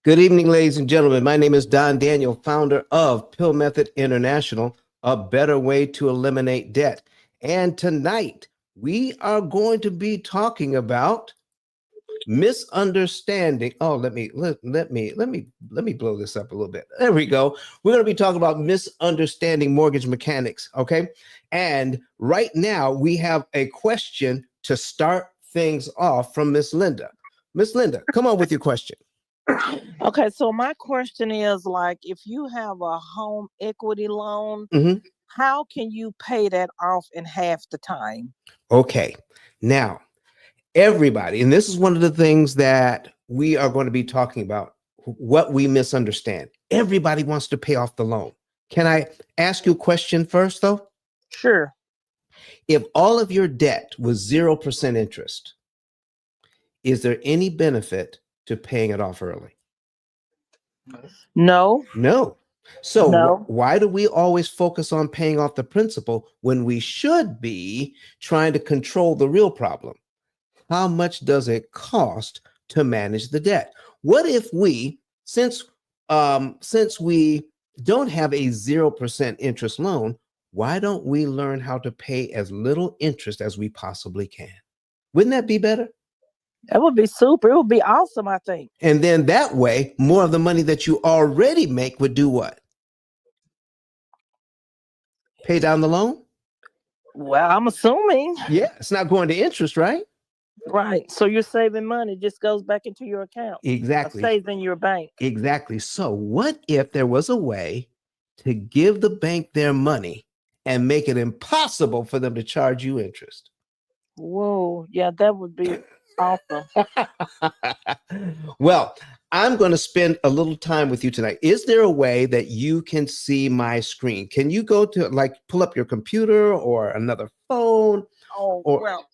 Good evening, ladies and gentlemen. My name is Don Daniel, founder of Pill Method International, a better way to eliminate debt. And tonight we are going to be talking about misunderstanding. Oh, let me blow this up a little bit. There we go. We're going to be talking about misunderstanding mortgage mechanics. Okay. And right now we have a question to start things off from Miss Linda. Miss Linda, come on with your question. Okay, so my question is like if you have a home equity loan, Mhm. how can you pay that off in half the time? Okay. Now, everybody, and this is one of the things that we are going to be talking about, what we misunderstand. Everybody wants to pay off the loan. Can I ask you a question first, though? Sure. If all of your debt was 0% interest, is there any benefit to paying it off early? No, No. So no. why do we always focus on paying off the principal when we should be trying to control the real problem? How much does it cost to manage the debt? What if we, since we don't have a 0% interest loan, why don't we learn how to pay as little interest as we possibly can? Wouldn't that be better? That would be super. It would be awesome, I think. And then that way, more of the money that you already make would do what? Pay down the loan? Well, I'm assuming. Yeah, it's not going to interest, right? Right. So you're saving money, it just goes back into your account. Or Exactly. stays in your bank. Exactly. So, what if there was a way to give the bank their money and make it impossible for them to charge you interest? Whoa. Yeah, that would be awesome. Well, I'm going to spend a little time with you tonight. Is there a way that you can see my screen? Can you go to like pull up your computer or another phone? Oh, Or well,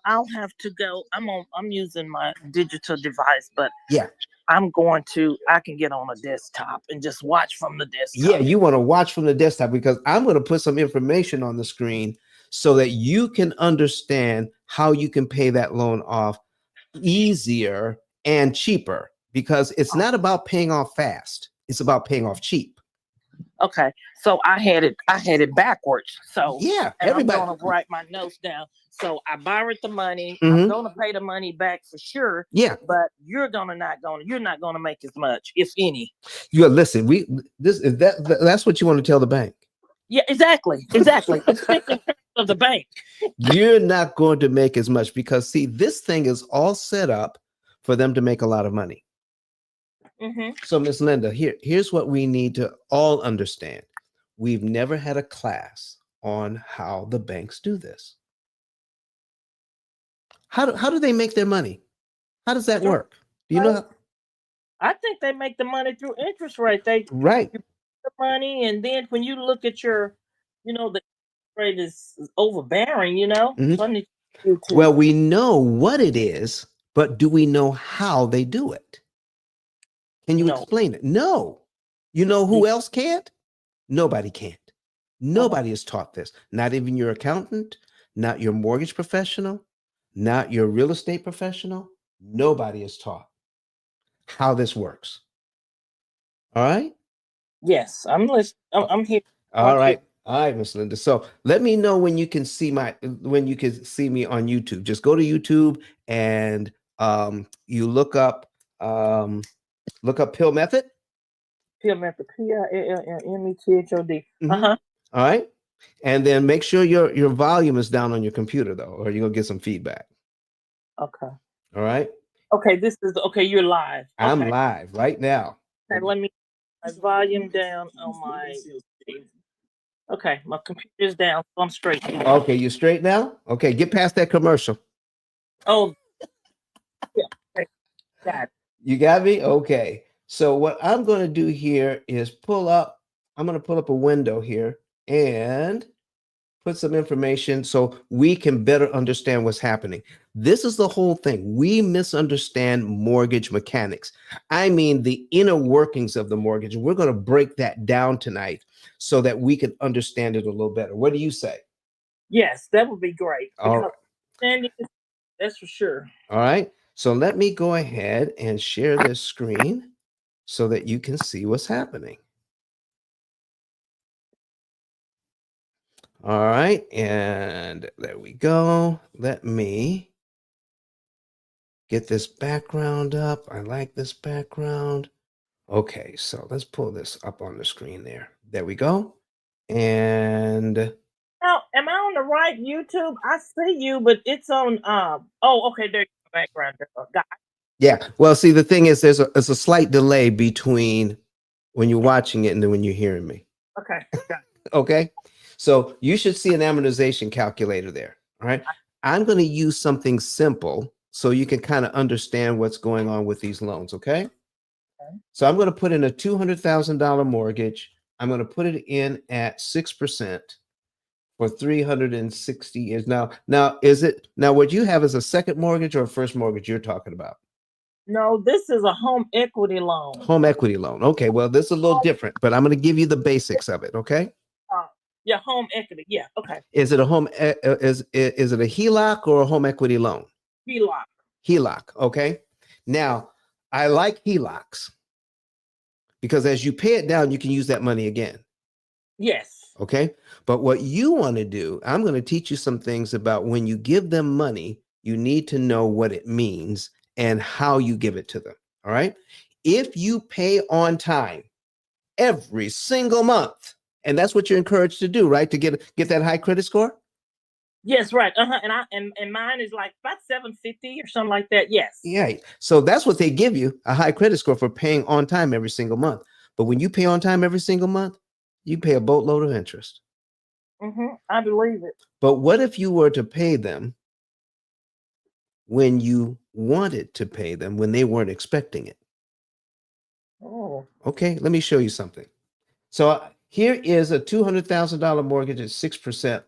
I'll have to go. I'm using my digital device, but yeah, I can get on a desktop and just watch from the yeah, desktop. you want to watch from the desktop because I'm going to put some information on the screen so that you can understand how you can pay that loan off easier and cheaper because it's not about paying off fast. It's about paying off cheap. Okay. So I had it backwards. So Yeah, and I'm everybody. gonna write my notes down. So I borrowed the money. I'm Mhm. gonna pay the money back for sure. Yeah, But you're not gonna make as much, if any. you listen. We this is that's what you want to tell the bank. Yeah, exactly. Exactly. Especially in terms of the bank. You're not going to make as much because see, this thing is all set up for them to make a lot of money. Hmm. So, Miss Linda, here's what we need to all understand. We've never had a class on how the banks do this. How do they make their money? How does that work? Do you know how? I think they make the money through interest rate. They Right. you put the money, and then when you look at your, the rate is overbearing. Mhm. So I need you to Well, we know what it is, but do we know how they do it? Can you know. explain it? No. You know who else can't? Nobody can't. Uh-huh. Nobody is taught this. Not even your accountant, not your mortgage professional, not your real estate professional. Nobody is taught how this works. All right. Yes, I'm listening. I'm here. All Want you. right. All right, Miss Linda. So let me know when you can see me on YouTube. Just go to YouTube and you um, look up Pill Method. P.I.L.L. P-I-L-L-M-E-T-H-O-D. Mhm. Uh-huh. All right. And then make sure your volume is down on your computer though, or you're gonna get some feedback. Okay. All right. Okay, okay, you're live. I'm Okay. live right now. Okay, let me my volume down on my okay, my computer's down, so I'm straight. Okay, you straight now? Okay, get past that commercial. Oh, yeah. Okay, got it. You got me? Okay. So what I'm going to do here is I'm going to pull up a window here and put some information so we can better understand what's happening. This is the whole thing. We misunderstand mortgage mechanics. I mean, the inner workings of the mortgage. And we're going to break that down tonight so that we can understand it a little better. What do you say? Yes, that would be great. All Because right. that's for sure. All right. So let me go ahead and share this screen. so that you can see what's happening. All right, and there we go. Let me get this background up. I like this background. Okay, so let's pull this up on the screen there. There we go. And Now, am I on the right YouTube? I see you, but it's on. Oh, okay. There's the background. yeah, well, see, the thing is, there's a slight delay between when you're watching it and then when you're hearing me. Okay. Got it. Okay, so you should see an amortization calculator there. All right, I'm going to use something simple so you can kind of understand what's going on with these loans. Okay, so I'm going to put in a $200,000 mortgage. I'm going to put it in at 6% for 360 years. Now is it now what you have is a second mortgage or a first mortgage you're talking about? No, this is a home equity loan. Home equity loan. Okay, well, this is a little different, but I'm going to give you the basics of it. Okay. Yeah, home equity. Yeah. Okay. Is it a home? Is it a HELOC or a home equity loan? HELOC. HELOC. Okay. Now, I like HELOCs because as you pay it down, you can use that money again. Yes. Okay. But what you want to do, I'm going to teach you some things about when you give them money, you need to know what it means and how you give it to them. All right. If you pay on time every single month, and that's what you're encouraged to do, right? To get that high credit score. Yes, right. And mine is like about 750 or something like that. Yes. Yeah. So that's what they give you, a high credit score for paying on time every single month. But when you pay on time every single month, you pay a boatload of interest. I believe it. But what if you were to pay them when you wanted to pay them when they weren't expecting it? Oh. Okay, let me show you something. So here is a $200,000 mortgage at 6%.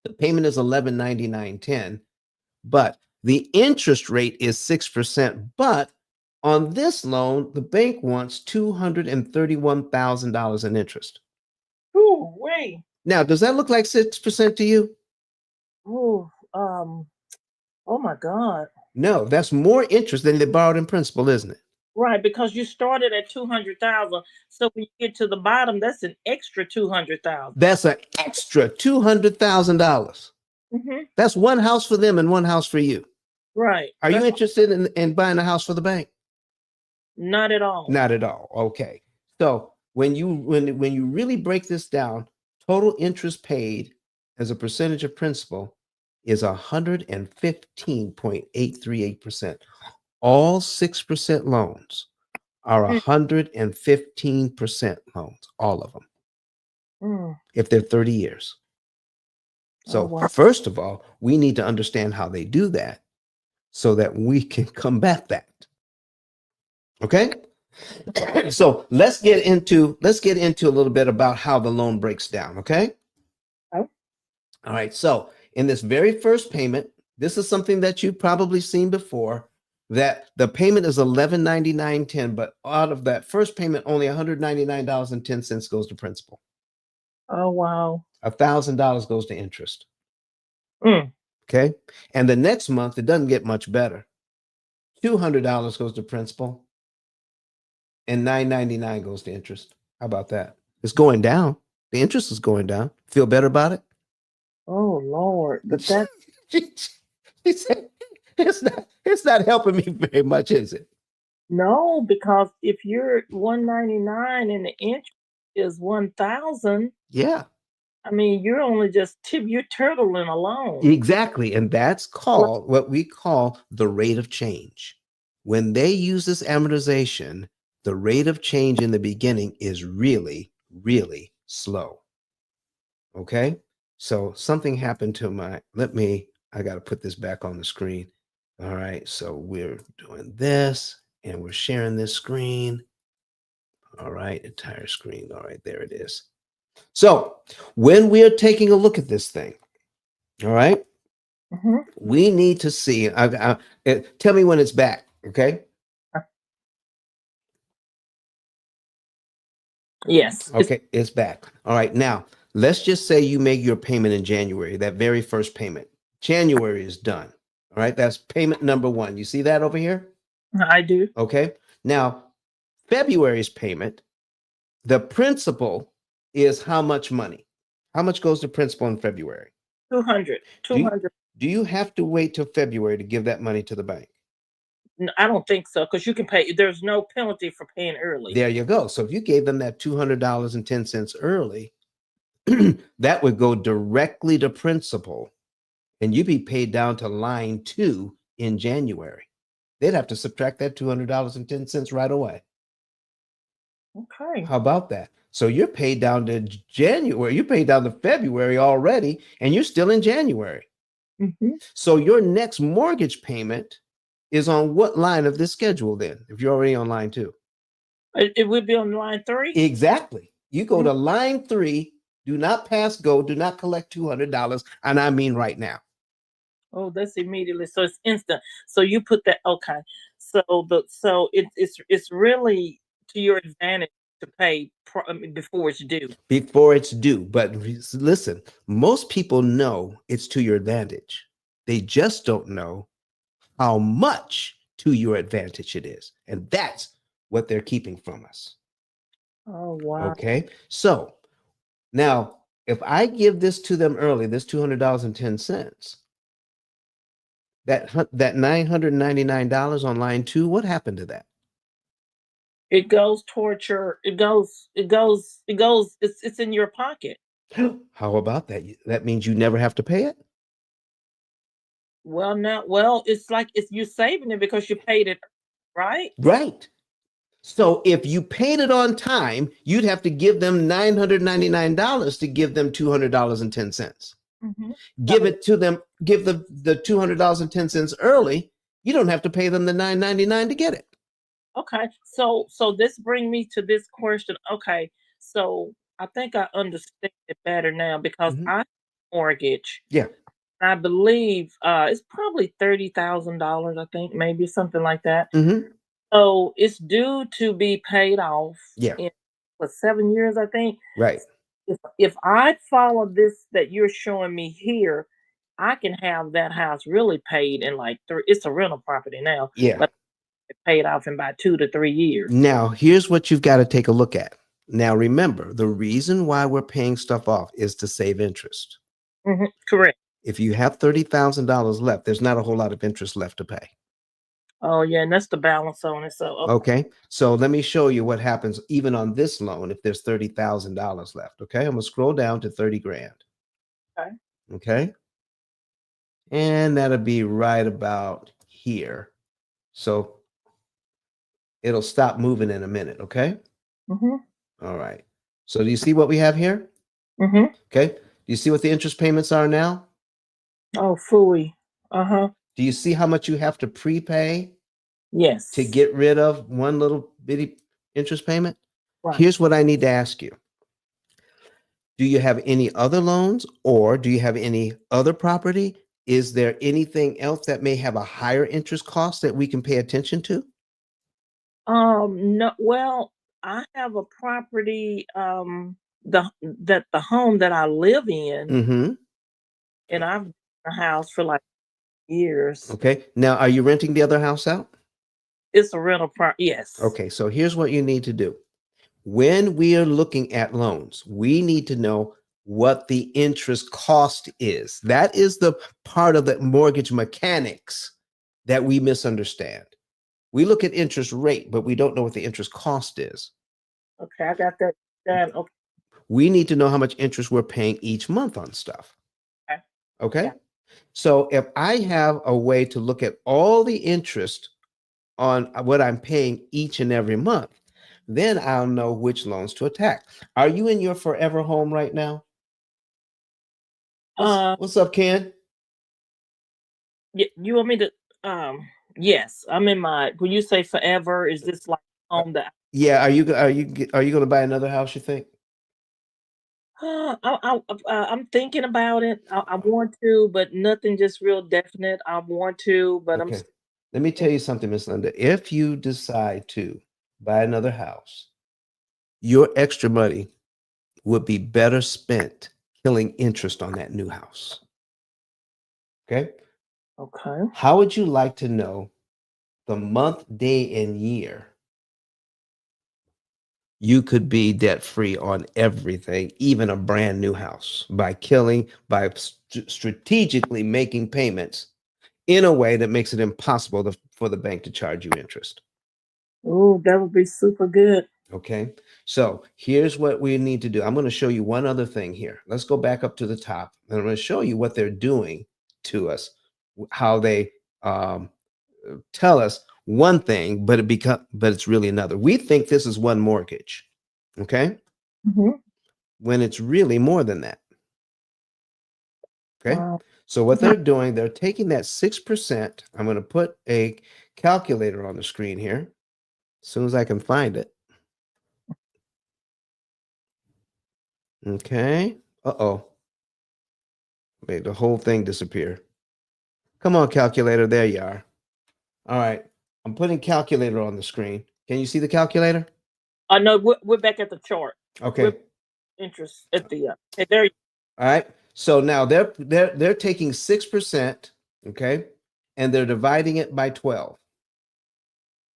The payment is $1199.10, but the interest rate is 6%. But on this loan, the bank wants $231,000 in interest. Ooh, wait. Now, does that look like 6% to you? Ooh, oh my God. No, that's more interest than they borrowed in principal, isn't it? Right, because you started at 200,000. So when you get to the bottom, that's an extra 200,000. That's an extra $200,000. That's one house for them and one house for you. Right. Are you interested in buying a house for the bank? Not at all. Not at all. Okay. So when you really break this down, total interest paid as a percentage of principal is 115.838%. All 6% loans are 115% loans, all of them, if they're 30 years. So wow. first of all, we need to understand how they do that so that we can combat that. Okay? So let's get into a little bit about how the loan breaks down, okay? Oh. All right. So in this very first payment, this is something that you've probably seen before, that the payment is $1199.10, but out of that first payment, only $199.10 goes to principal. Oh wow. $1,000 goes to interest. Mm. Okay. And the next month, it doesn't get much better. $200 goes to principal and $999 goes to interest. How about that? It's going down. The interest is going down. Feel better about it? Oh Lord. But that She said, it's not helping me very much, is it? no, because if you're 199 and the interest is 1,000, Yeah, I mean you're only just you're turtling alone. exactly. And that's called what we call the rate of change. When they use this amortization, the rate of change in the beginning is really, really slow. Okay. So something happened to I got to put this back on the screen. All right. So we're doing this and we're sharing this screen. All right. Entire screen. All right. There it is. So when we are taking a look at this thing, all right, we need to see. Tell me when it's back. Okay. Yes. Okay. It's back. All right. Now, let's just say you make your payment in January, that very first payment. January is done. All right. That's payment number one. You see that over here? I do. Okay. Now, February's payment, the principal is how much money? How much goes to principal in February? 200. Do you, 200. do you have to wait till February to give that money to the bank? I don't think so, because you can pay. There's no penalty for paying early. There you go. So if you gave them that $200.10 early, that would go directly to principal and you'd be paid down to line 2 in January. They'd have to subtract that $200.10 right away. Okay. How about that? So you're paid down to January, you're paid down to February already, and you're still in January. Mm-hmm. So your next mortgage payment is on what line of this schedule then, if you're already on line 2? It would be on line 3. Exactly. You go to line 3, do not pass go, do not collect $200, and I mean right now. Oh, that's immediately. So it's instant. So you put that. Okay. So it's really to your advantage to pay before it's due. Before it's due. But listen, most people know it's to your advantage. They just don't know how much to your advantage it is. And that's what they're keeping from us. Oh wow. Okay. So now, if I give this to them early, this $200.10, that $999 on line 2, what happened to that? It goes towards your. It goes. It's in your pocket. How about that? That means you never have to pay it? Well, it's like it's you saving it because you paid it, right? Right. So if you paid it on time, you'd have to give them $999 to give them $200.10. Mm-hmm. Give it to them, give the $200.10 early. You don't have to pay them the $999 to get it. Okay. So this bring me to this question. Okay. So I think I understand it better now because Mhm. I mortgage. Yeah. I believe it's probably $30,000. I think maybe something like that. Mm-hmm. So it's due to be paid off Yeah. in for 7 years. I think. Right. If I follow this that you're showing me here, I can have that house really paid in like 3. It's a rental property now, Yeah. but paid off in about 2 to 3 years. Now, here's what you've got to take a look at. Now, remember, the reason why we're paying stuff off is to save interest. Mm-hmm. Correct. If you have $30,000 left, there's not a whole lot of interest left to pay. Oh yeah, and that's the balance on it. So Okay. So let me show you what happens even on this loan if there's $30,000 left. Okay. I'm going to scroll down to 30 grand. okay. Okay. And that'll be right about here. So it'll stop moving in a minute. Okay. Mm-hmm. All right. So do you see what we have here? Mm-hmm. Okay. Do you see what the interest payments are now? Oh, phooey. Uh-huh. Do you see how much you have to prepay Yes. to get rid of one little bitty interest payment? Right. Here's what I need to ask you. Do you have any other loans or do you have any other property? Is there anything else that may have a higher interest cost that we can pay attention to? No, well, I have a property, the home that I live in, Mm-hmm. and I've been in the house for like years. Okay. Now, are you renting the other house out? It's a rental yes. Okay. So here's what you need to do. When we are looking at loans, we need to know what the interest cost is. That is the part of the mortgage mechanics that we misunderstand. We look at interest rate, but we don't know what the interest cost is. Okay, I got that done. Okay. We need to know how much interest we're paying each month on stuff. Okay. Okay. Yeah. So if I have a way to look at all the interest on what I'm paying each and every month, then I'll know which loans to attack. Are you in your forever home right now? What's up, Ken? You want me to yes, I'm in my when you say forever, is this like home that Yeah, are you going to buy another house, you think? I'm thinking about it. I want to, but nothing just real definite. I want to, but I'm Okay. Let me tell you something, Miss Linda. If you decide to buy another house, your extra money would be better spent killing interest on that new house. Okay. okay. How would you like to know the month, day, and year you could be debt free on everything, even a brand new house, by strategically making payments in a way that makes it impossible for the bank to charge you interest. Oh, that would be super good. Okay. So here's what we need to do. I'm going to show you one other thing here. Let's go back up to the top, and I'm going to show you what they're doing to us, how they um, tell us one thing, but it's really another. We think this is one mortgage. Okay. Hmm. When it's really more than that. Okay. Wow. So what they're doing, they're taking that 6%. I'm going to put a calculator on the screen here as soon as I can find it. Okay. Uh-oh. Made the whole thing disappear. Come on, calculator. There you are. All right. I'm putting calculator on the screen. Can you see the calculator? I know we're back at the chart. Okay. We're interest at the there. All right. So now they're taking 6%, okay, and they're dividing it by 12.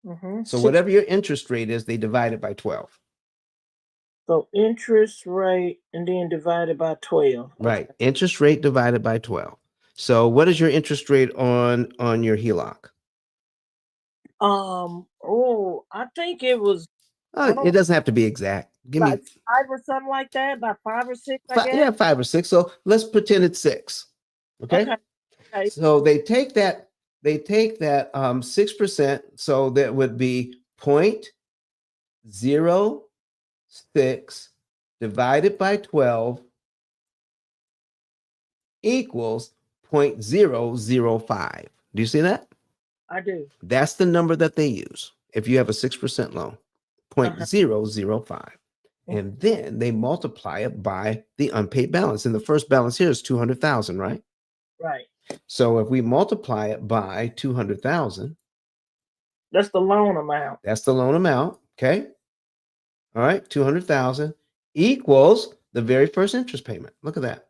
Mm-hmm. So whatever your interest rate is, they divide it by 12. So interest rate and then divided by 12. Right. Interest rate divided by 12. So what is your interest rate on your HELOC? Oh, I think it was, I It don't, doesn't have to be exact. Give like me 5 or something like that, about 5 or 6, I five, guess. yeah, 5 or 6. So let's pretend it's 6. Okay. Okay. Okay. So they take that 6%. So that would be 0.06 divided by 12 equals 0.005. Do you see that? I do. That's the number that they use if you have a 6% loan, Uh-huh. 0.005. And then they multiply it by the unpaid balance. And the first balance here is 200,000, right? Right. So if we multiply it by 200,000, That's the loan amount. that's the loan amount. Okay. All right. 200,000 equals the very first interest payment. Look at that.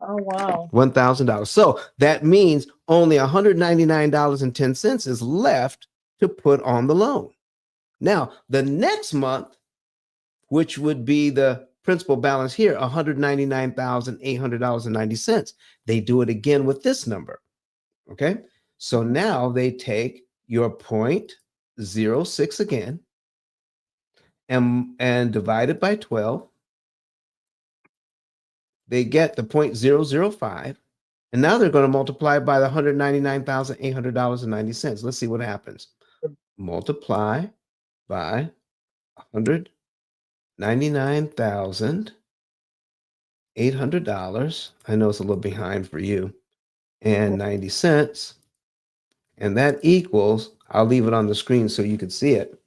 Oh, wow. $1,000. So that means only $199.10 is left to put on the loan. Now, the next month, which would be the principal balance here, $199,800.90, they do it again with this number. Okay. So now they take your 0.06 again and divide it by 12. They get the 0.005. And now they're going to multiply by the $199,800.90. Let's see what happens. Multiply by $199,800. I know it's a little behind for you. And 90 cents. And that equals, I'll leave it on the screen so you can see it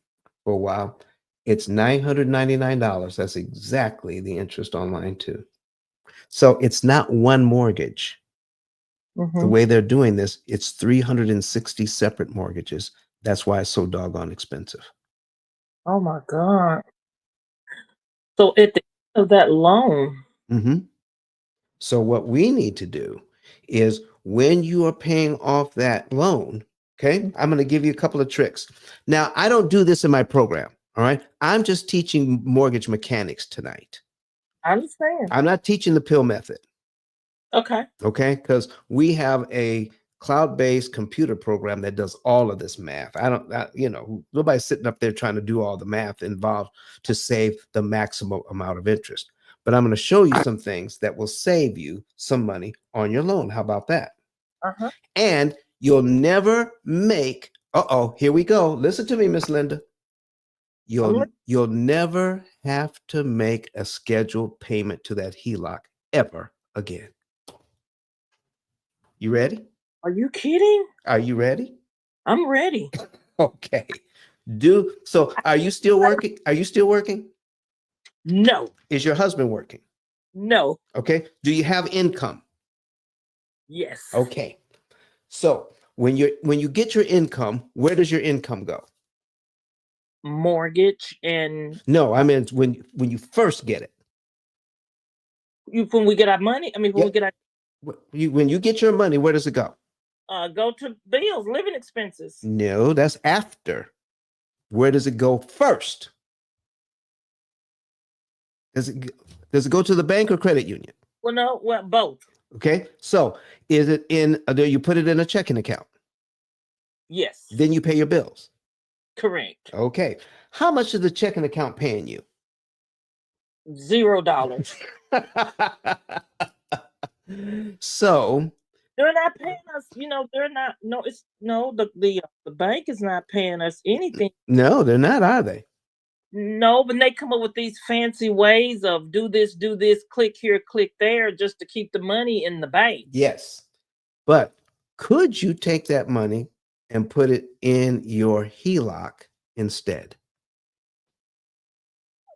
for a while. It's $999. That's exactly the interest on line 2. So it's not one mortgage. Mm-hmm. The way they're doing this, it's 360 separate mortgages. That's why it's so doggone expensive. Oh, my God. So at the end of that loan, Mm-hmm. So what we need to do is when you are paying off that loan, okay, I'm going to give you a couple of tricks. Now, I don't do this in my program. All right. I'm just teaching mortgage mechanics tonight. I understand. I'm not teaching the P.I.L.L method. Okay. Okay. Because we have a cloud-based computer program that does all of this math. Nobody's sitting up there trying to do all the math involved to save the maximum amount of interest. But I'm going to show you some things that will save you some money on your loan. How about that? Uh-huh. And you'll never make, here we go. Listen to me, Miss Linda. You'll never have to make a scheduled payment to that HELOC ever again. You ready? Are you kidding? Are you ready? I'm ready. Okay. So are you still working? Are you still working? No. Is your husband working? No. Okay. Do you have income? Yes. Okay. So when you get your income, where does your income go? Mortgage and No, I mean when you first get it. when we get our money. I mean, when we get our When you get your money, where does it go? go to bills, living expenses. No, that's after. Where does it go first? Does it go to the bank or credit union? Well, no, well, both. Okay. So is it in, do you put it in a checking account? Yes, Then you pay your bills. correct. Okay. How much is the checking account paying you? $0. So They're not paying us. They're not. No, it's no. The bank is not paying us anything. no, they're not, are they? No, but they come up with these fancy ways of do this, click here, click there, just to keep the money in the bank. Yes. But could you take that money and put it in your HELOC instead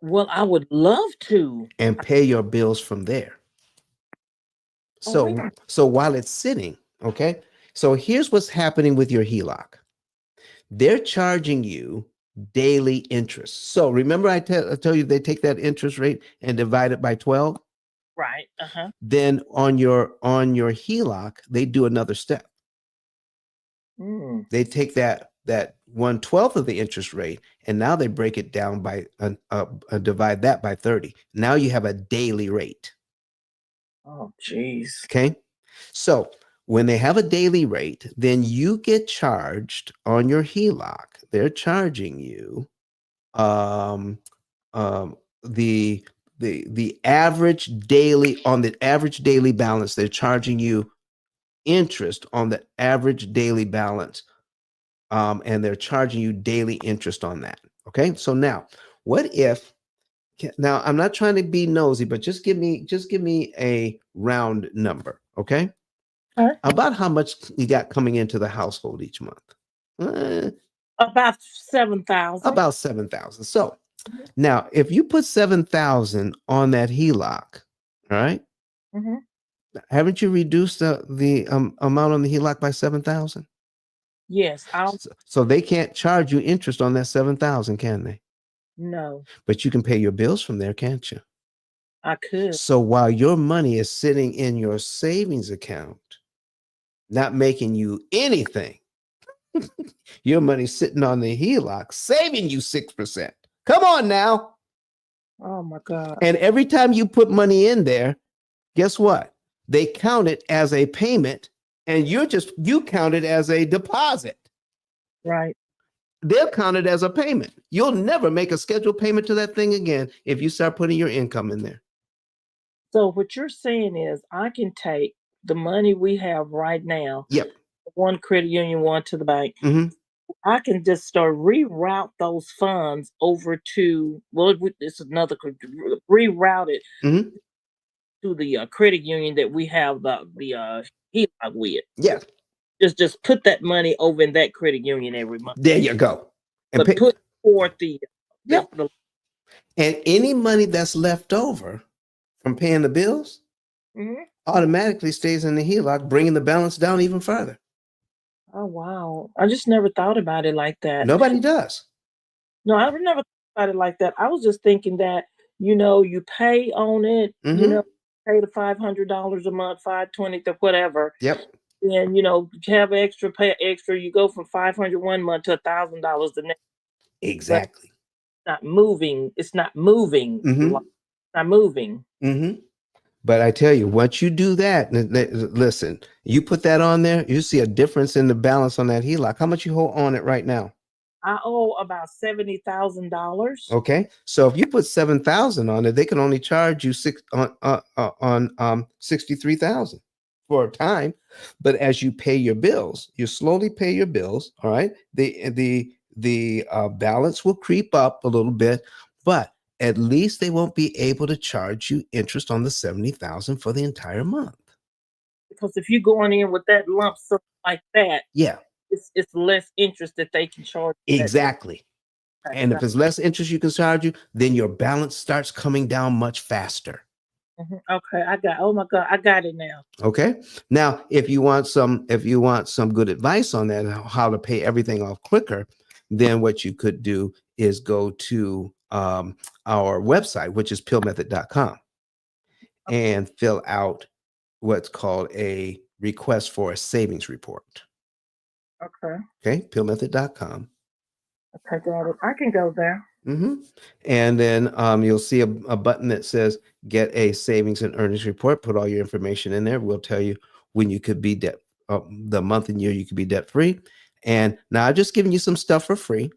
Well, I would love to. and pay your bills from there? Oh, wait. So while it's sitting, okay? So here's what's happening with your HELOC. They're charging you daily interest. So remember I tell you they take that interest rate and divide it by 12? Right. Uh-huh. Then on your HELOC, they do another step. Mm. They take that 1/12 of the interest rate and now they break it down by divide that by 30. Now you have a daily rate. Oh, jeez. Okay. So when they have a daily rate, then you get charged on your HELOC. They're charging you um, the average daily on the average daily balance. They're charging you interest on the average daily balance, and they're charging you daily interest on that. Okay, so now what if? Now I'm not trying to be nosy, but just give me a round number. Okay. Huh? About how much you got coming into the household each month? Uh, About 7,000. about 7,000. So now, if you put 7,000 on that HELOC, all right, Mm-hmm. haven't you reduced the amount on the HELOC by 7,000? Yes, I'll So they can't charge you interest on that 7,000, can they? no. But you can pay your bills from there, can't you? I could. So while your money is sitting in your savings account, not making you anything, your money's sitting on the HELOC, saving you 6%. Come on now. Oh my God. And every time you put money in there, guess what? They count it as a payment and you count it as a deposit. Right. They'll count it as a payment. You'll never make a scheduled payment to that thing again if you start putting your income in there. So what you're saying is I can take the money we have right now, Yep. one credit union, one to the bank. Mm-hmm. I can just start reroute those funds over to it's another reroute it Mm-hmm. to the credit union that we have the HELOC with. Yeah. Just put that money over in that credit union every month, There you go. And but pay, put forth the yep. the And any money that's left over from paying the bills Mhm. automatically stays in the HELOC, bringing the balance down even further. Oh wow! I just never thought about it like that. Nobody does. No, I never thought about it like that. I was just thinking that you pay on it, Mm-hmm. pay the $500 a month, 520 to whatever, Yep. and have extra, pay extra. You go from 500 one month to $1,000 the next, but Exactly. it's not moving. It's not moving. Mm-hmm. Not moving. Mm-hmm. But I tell you, once you do that, listen, you put that on there, you see a difference in the balance on that HELOC. How much you hold on it right now? I owe about $70,000. Okay, so if you put 7,000 on it, they can only charge you 63,000 for a time. But as you pay your bills, you slowly pay your bills. All right, the balance will creep up a little bit, but at least they won't be able to charge you interest on the 70,000 for the entire month. Because if you're going in with that lump sum like that, Yeah, it's less interest that they can charge you that. exactly. And if it's less interest you can charge you, then your balance starts coming down much faster. Okay, oh my God, I got it now. Okay. Now, if you want some good advice on that, how to pay everything off quicker, then what you could do is go to our website, which is pillmethod.com, and fill out what's called a request for a savings report. Okay. Okay, pillmethod.com. Okay, got it. I can go there. hmm And then you'll see a button that says get a savings and earnings report. Put all your information in there. We'll tell you when you could be debt, the month and year you could be debt free. And now I've just given you some stuff for free.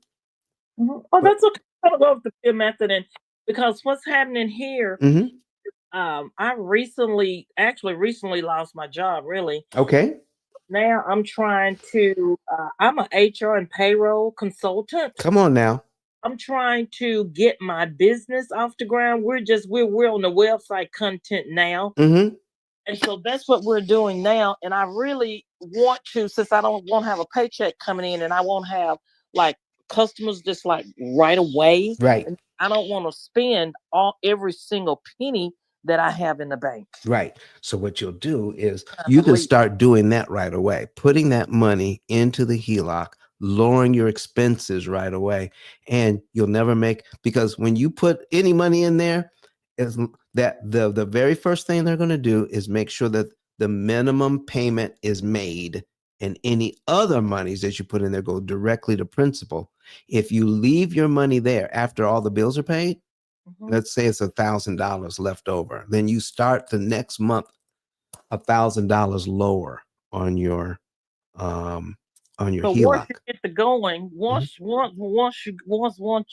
Oh, But that's okay. I'm gonna go with the peer method, and because what's happening here, mhm, I recently lost my job. Really, okay, now I'm trying to. I'm an HR and payroll consultant. come on now. I'm trying to get my business off the ground. We're on the website content now. hmm And so that's what we're doing now. And I really want to, since I don't won't have a paycheck coming in and I won't have like customers just like right away. Right. And I don't want to spend every single penny that I have in the bank. Right. So what you'll do is Kind you of can leave. start doing that right away, putting that money into the HELOC, lowering your expenses right away, and you'll never make because when you put any money in there, is that the very first thing they're going to do is make sure that the minimum payment is made and any other monies that you put in there go directly to principal. If you leave your money there after all the bills are paid, Mhm. let's say it's $1,000 left over, then you start the next month $1,000 lower on your um So once HELOC. you get the going, Mhm.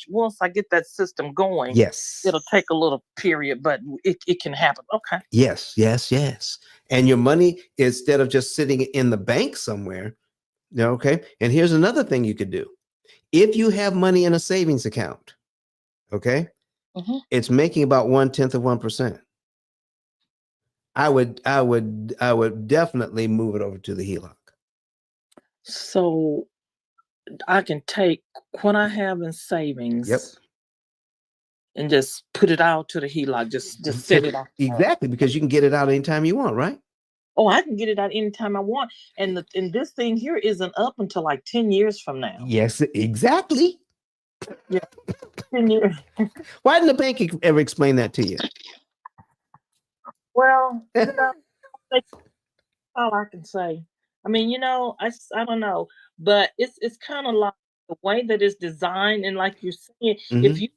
once I get that system going, Yes. it'll take a little period, but it can happen. Okay. Yes, yes, yes. And your money, instead of just sitting in the bank somewhere, okay. And here's another thing you could do. If you have money in a savings account, okay, Mhm. it's making about 1/10 of 1%. I would definitely move it over to the HELOC. So I can take what I have in Yep. savings and just put it out to the HELOC. Just set it off. Exactly, because you can get it out anytime you want, right? Oh, I can get it out anytime I want. And this thing here isn't up until like 10 years from now. Yes, exactly. Yeah, 10 years. Why didn't the bank ever explain that to you? Well, that's all I can say. I mean, I don't know, but it's kind of like the way that it's designed, and like you're saying, if hmm you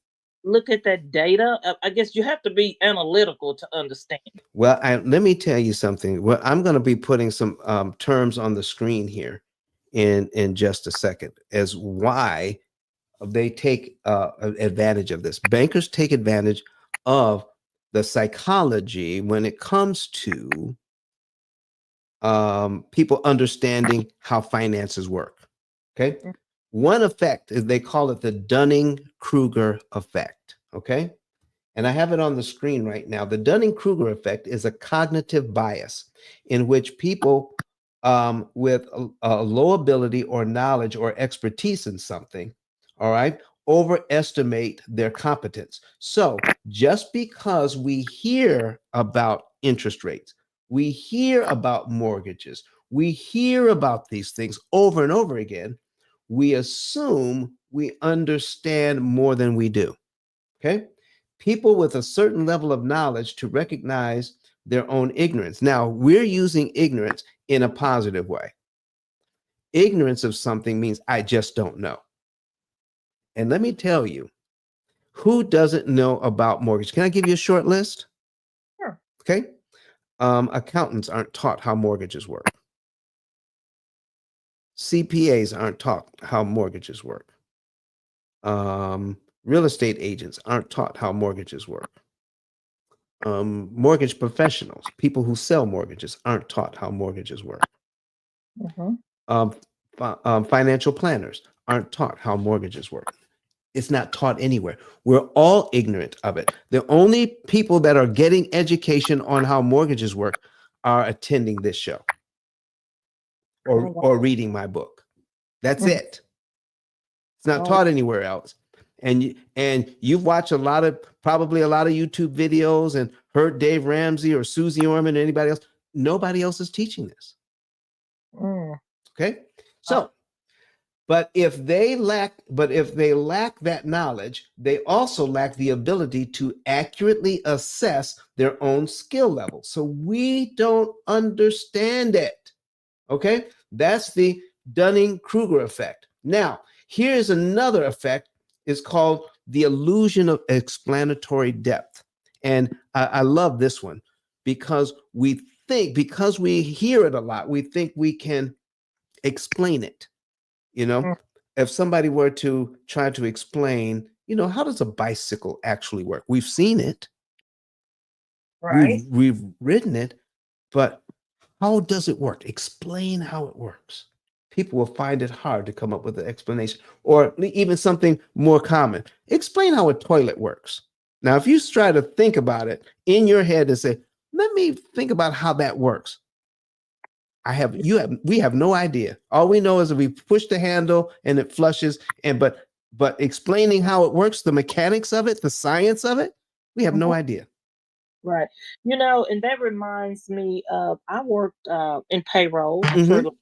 look at that data, I guess you have to be analytical to understand. Well, let me tell you something. Well, I'm going to be putting some terms on the screen here in just a second as why they take advantage of this. Bankers take advantage of the psychology when it comes to people understanding how finances work. Okay. Mm. One effect is they call it the Dunning Kruger effect. Okay. And I have it on the screen right now. The Dunning Kruger effect is a cognitive bias in which people with a low ability or knowledge or expertise in something, all right, overestimate their competence. So just because we hear about interest rates, we hear about mortgages, we hear about these things over and over again, we assume we understand more than we do. Okay. People with a certain level of knowledge to recognize their own ignorance. Now, we're using ignorance in a positive way. Ignorance of something means I just don't know. And let me tell you, who doesn't know about mortgage? Can I give you a short list? Sure. Okay. Accountants aren't taught how mortgages work. CPAs aren't taught how mortgages work. Real estate agents aren't taught how mortgages work. Mortgage professionals, people who sell mortgages, aren't taught how mortgages work. Mhm. Um, Financial planners aren't taught how mortgages work. It's not taught anywhere. We're all ignorant of it. The only people that are getting education on how mortgages work are attending this show Oh, wow. or reading my book. That's Mhm. it. It's not Oh, taught anywhere else. And you've watched probably a lot of YouTube videos and heard Dave Ramsey or Susie Orman or anybody else. Nobody else is teaching this. mm. Okay. Uh, So, but if they lack that knowledge, they also lack the ability to accurately assess their own skill level. So we don't understand it. Okay. That's the Dunning-Kruger effect. Now, here's another effect is called the illusion of explanatory depth. And I love this one because because we hear it a lot, we think we can explain it. You know, Mm, if somebody were to try to explain, how does a bicycle actually work? We've seen it, right. we've ridden it, but how does it work? Explain how it works. People will find it hard to come up with an explanation, or even something more common. Explain how a toilet works. Now, if you try to think about it in your head and say, let me think about how that works. We have no idea. All we know is that we push the handle and it flushes. But explaining how it works, the mechanics of it, the science of it, we have no Mhm. idea. Right. And that reminds me of I worked in payroll for Hmm. like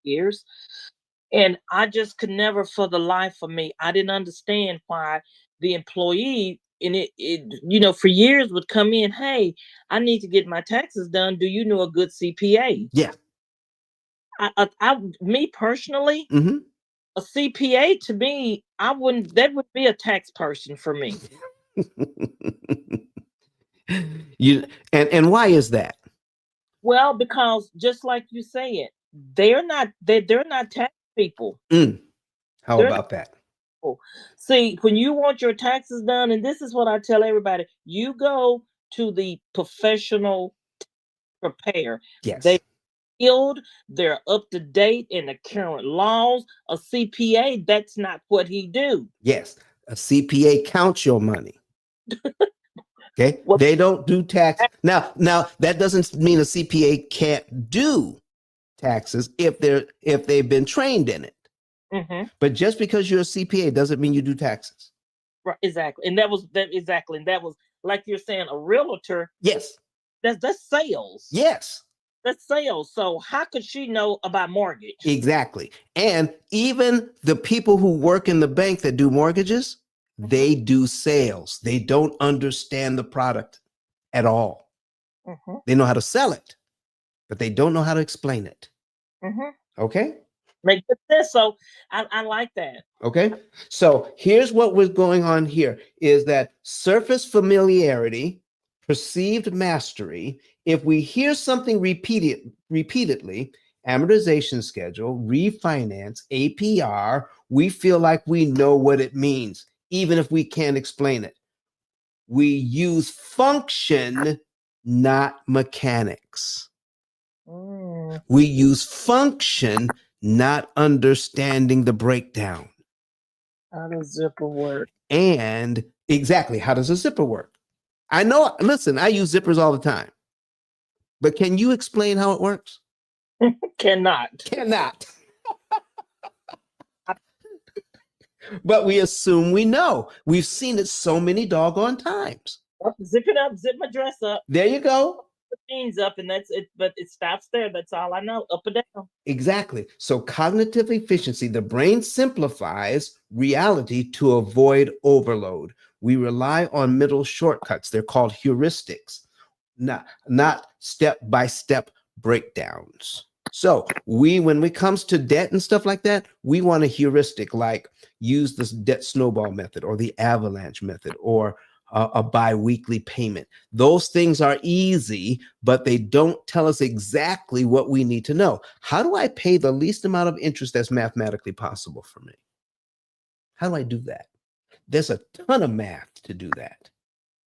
years, and I just could never for the life of me, I didn't understand why the employee and for years would come in, hey, I need to get my taxes done. Do you know a good CPA? Yeah. Me personally, Hmm. a CPA to me, I wouldn't that would be a tax person for me. you and why is that? Well, because just like you said, they're not tax people. Mm, how They're not about that? people. See, when you want your taxes done, and this is what I tell everybody, you go to the professional preparer. They Yes. skilled, they're up to date in the current laws. A CPA, that's not what he do. Yes. A CPA counts your money. Okay. Well, They don't do tax. Now that doesn't mean a CPA can't do taxes if they've been trained in it. mm-hmm, But just because you're a CPA doesn't mean you do taxes. right, exactly, and that was that exactly, and that was like you're saying, a realtor. Yes. That's sales. Yes. That's sales. So how could she know about mortgage? Exactly. And even the people who work in the bank that do mortgages, Hmm. they do sales. They don't understand the product at all. Hmm. They know how to sell it, but they don't know how to explain it. Hmm. Okay? Make good sense. So I like that. Okay? So here's what was going on here is that surface familiarity, perceived mastery, if we hear something repeatedly, amortization schedule, refinance, APR, we feel like we know what it means, even if we can't explain it. We use function, not mechanics. Mm, We use function, not understanding the breakdown. how does zipper work? And exactly, how does a zipper work? I know, listen, I use zippers all the time, but can you explain how it works? Cannot. Cannot. But we assume we know. We've seen it so many doggone times. Zip it up, zip my dress up, There you go. the jeans up, and that's it. But it stops there. That's all I know. Up and down. Exactly. So, cognitive efficiency, the brain simplifies reality to avoid overload. We rely on middle shortcuts. They're called heuristics, not step by step breakdowns. So when it comes to debt and stuff like that, we want a heuristic like use this debt snowball method or the avalanche method or a biweekly payment. Those things are easy, but they don't tell us exactly what we need to know. How do I pay the least amount of interest that's mathematically possible for me? How do I do that? There's a ton of math to do that.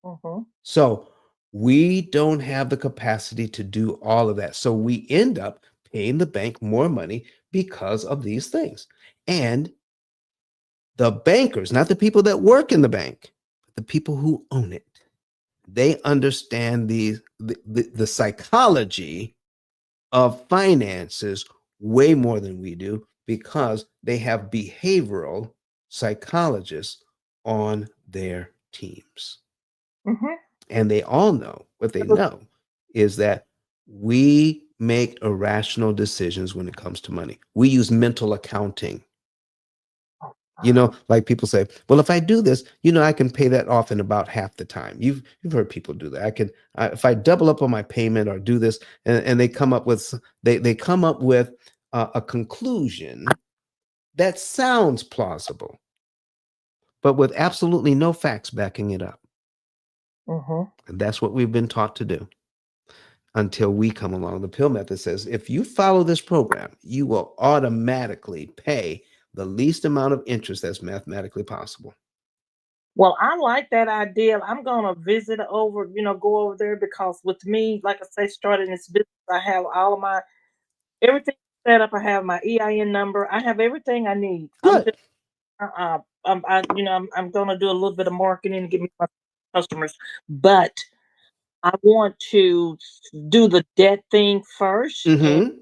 Hmm. So we don't have the capacity to do all of that. So we end up paying the bank more money because of these things. And the bankers, not the people that work in the bank, but the people who own it, they understand the psychology of finances way more than we do because they have behavioral psychologists on their teams. Hmm. And they all know what they know is that we make irrational decisions when it comes to money. We use mental accounting. Like people say, well, if I do this, I can pay that off in about half the time. You've heard people do that. If I double up on my payment or do this, and they come up with they come up with a conclusion that sounds plausible, but with absolutely no facts backing it up. Mm-hmm. And that's what we've been taught to do until we come along. The P.I.L.L method says if you follow this program, you will automatically pay the least amount of interest that's mathematically possible. Well, I like that idea. I'm gonna visit over, go over there because with me, like I say, starting this business, I have all of my everything set up. I have my EIN number. I have everything I need. I'm Good. just, I'm gonna do a little bit of marketing and get me my customers, but I want to do the debt thing first. And Mm-hmm.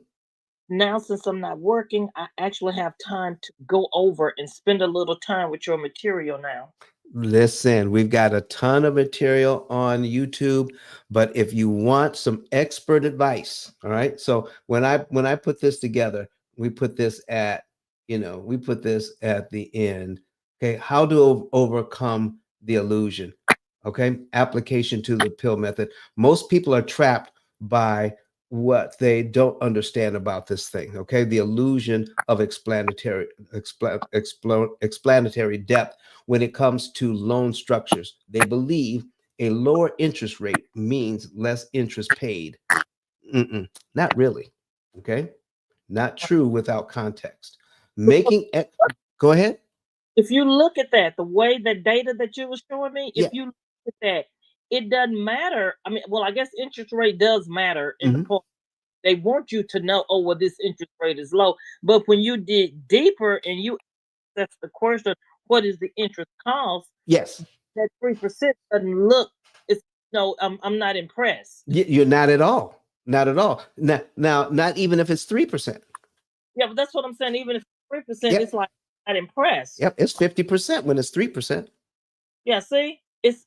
now, since I'm not working, I actually have time to go over and spend a little time with your material now. Listen, we've got a ton of material on YouTube, but if you want some expert advice, all right? So when I put this together, we put this at, we put this at the end. Okay, how to overcome the illusion. Okay, application to the P.I.L.L method. Most people are trapped by what they don't understand about this thing. Okay, the illusion of explanatory depth when it comes to loan structures. They believe a lower interest rate means less interest paid. Mm-mm, not really. Okay. Not true without context. Making, go ahead. If you look at that, the way the data that you was showing me, if Yeah. you look at that, it doesn't matter. I mean, well, I guess interest rate does matter in the Hmm. point. They want you to know, oh, well, this interest rate is low. But when you dig deeper and you ask the question, what is the interest cost? Yes. That 3% doesn't look. It's no, I'm not impressed. You're not at all. Not at all. Now, not even if it's 3%. Yeah, but that's what I'm saying. Even if 3%, it's Yep. like not impressed. Yep. It's 50% when it's 3%. Yeah, see, it's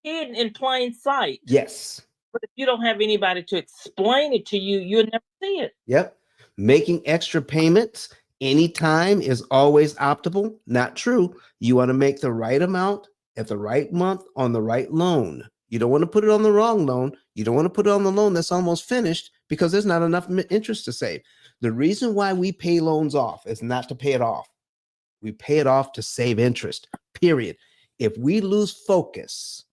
hidden in plain sight. Yes. But if you don't have anybody to explain it to you, you'll never see it. Yep. Making extra payments anytime is always optimal. Not true. You want to make the right amount at the right month on the right loan. You don't want to put it on the wrong loan. You don't want to put it on the loan that's almost finished because there's not enough interest to save. The reason why we pay loans off is not to pay it off. We pay it off to save interest, period. If we lose focus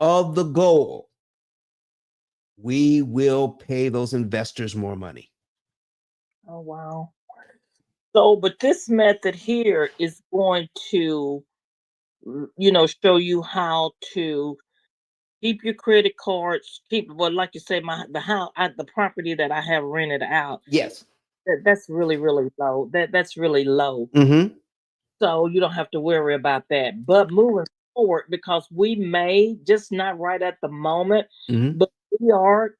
of the goal, we will pay those investors more money. Oh wow. So, but this method here is going to, show you how to keep your credit cards, keep well, like you say, the house, the property that I have rented out. Yes. That's really really low. That's really low. Mm-hmm. So you don't have to worry about that. But moving forward, because we may just not right at the moment, Mm-hmm. but we are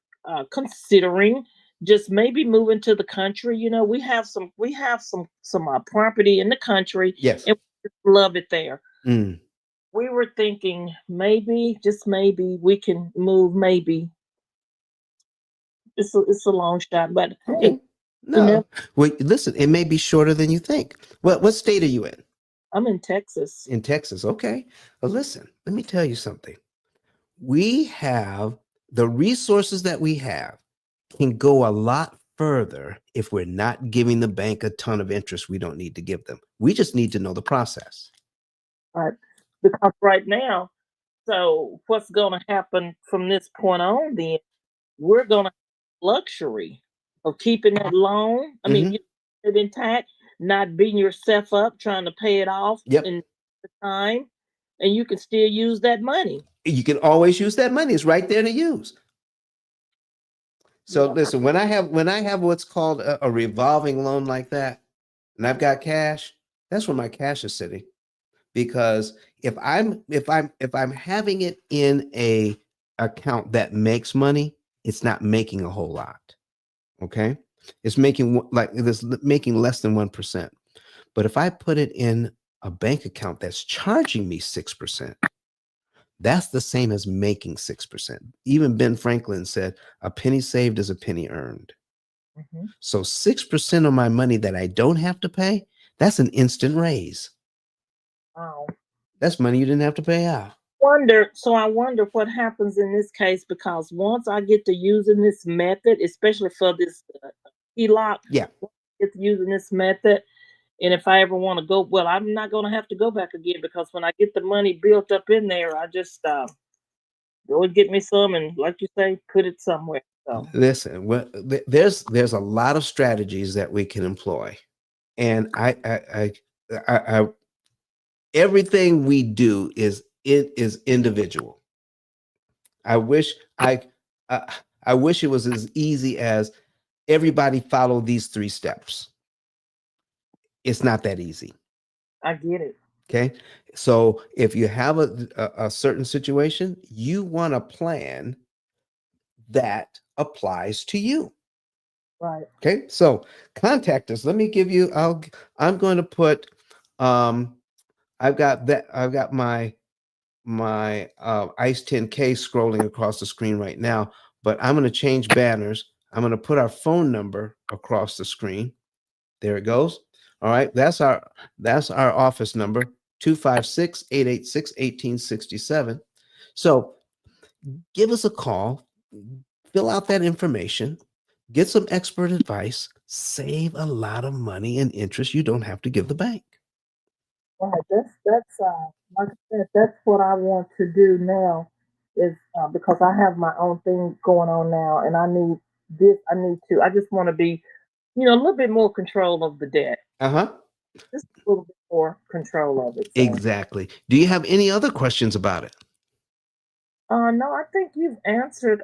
considering just maybe moving to the country. We have some property in the country, Yes. and we just love it there. Mm. We were thinking maybe, just maybe, we can move. Maybe it's a long shot, but hey, Okay. you No. never. Well, listen, it may be shorter than you think. What state are you in? I'm in Texas. In Texas. Okay. Well, listen, let me tell you something. We have the resources that we have can go a lot further if we're not giving the bank a ton of interest we don't need to give them. We just need to know the process. Right? Because right now, so what's going to happen from this point on? Then we're going to luxury of keeping that loan. I mean, Hmm. you it intact, not beating yourself up trying to pay it off Yep. in the time, and you can still use that money. You can always use that money. It's right there to use. So Yeah. listen, when I have what's called a revolving loan like that, and I've got cash, that's where my cash is sitting. Because if I'm having it in a account that makes money, it's not making a whole lot. Okay, it's making like it's making less than 1%. But if I put it in a bank account that's charging me 6%, that's the same as making 6%. Even Ben Franklin said, "A penny saved is a penny earned." Hmm. So 6% of my money that I don't have to pay, that's an instant raise. Wow. That's money you didn't have to pay out. I wonder what happens in this case because once I get to using this method, especially for this HELOC, Yeah. once I get to using this method, And if I ever want to go, well, I'm not going to have to go back again, because when I get the money built up in there, I just go and get me some, and like you say, put it somewhere. So Listen, well, there's a lot of strategies that we can employ, and I everything we do is individual. I wish I I wish it was as easy as everybody follow these 3 steps. It's not that easy. I get it. Okay. So if you have a certain situation, you want a plan that applies to you. Right. Okay. So contact us. Let me give you, I'm going to put, I've got my ICE 10K scrolling across the screen right now, but I'm going to change banners. I'm going to put our phone number across the screen. There it goes. All right. That's our office number, 256-886-1867. So give us a call, fill out that information, get some expert advice, save a lot of money and interest you don't have to give the bank. Right. That's like I said, that's what I want to do now. Is because I have my own thing going on now, and I need this. I need to. I just want to be, a little bit more control of the debt. Uh-huh. Just a little bit more control of it. So, Exactly. Do you have any other questions about it? no, I think you've answered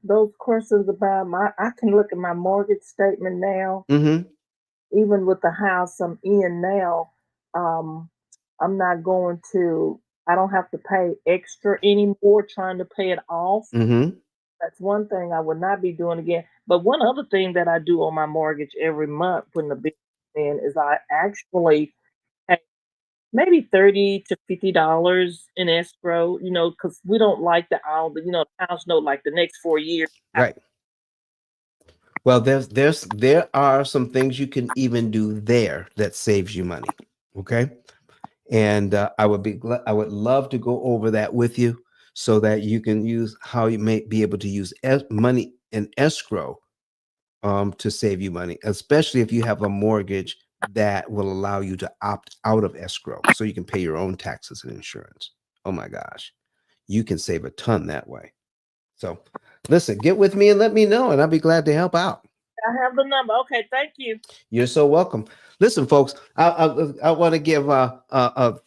those questions about my. I can look at my mortgage statement now, Mm-hmm. even with the house I'm in now. Um, I'm not going to. I don't have to pay extra anymore trying to pay it off. Mm-hmm. That's one thing I would not be doing again. But one other thing that I do on my mortgage every month when the bill comes in is I actually pay maybe $30 to $50 in escrow. Because we don't like the house note like the next 4 years. Right. Well, there are some things you can even do there that saves you money. Okay. And I would love to go over that with you so that you can use how you may be able to use money in escrow to save you money, especially if you have a mortgage that will allow you to opt out of escrow so you can pay your own taxes and insurance. Oh my gosh, you can save a ton that way. So listen, get with me and let me know, and I'll be glad to help out. I have the number. Okay, thank you. You're so welcome. Listen, folks, I want to give a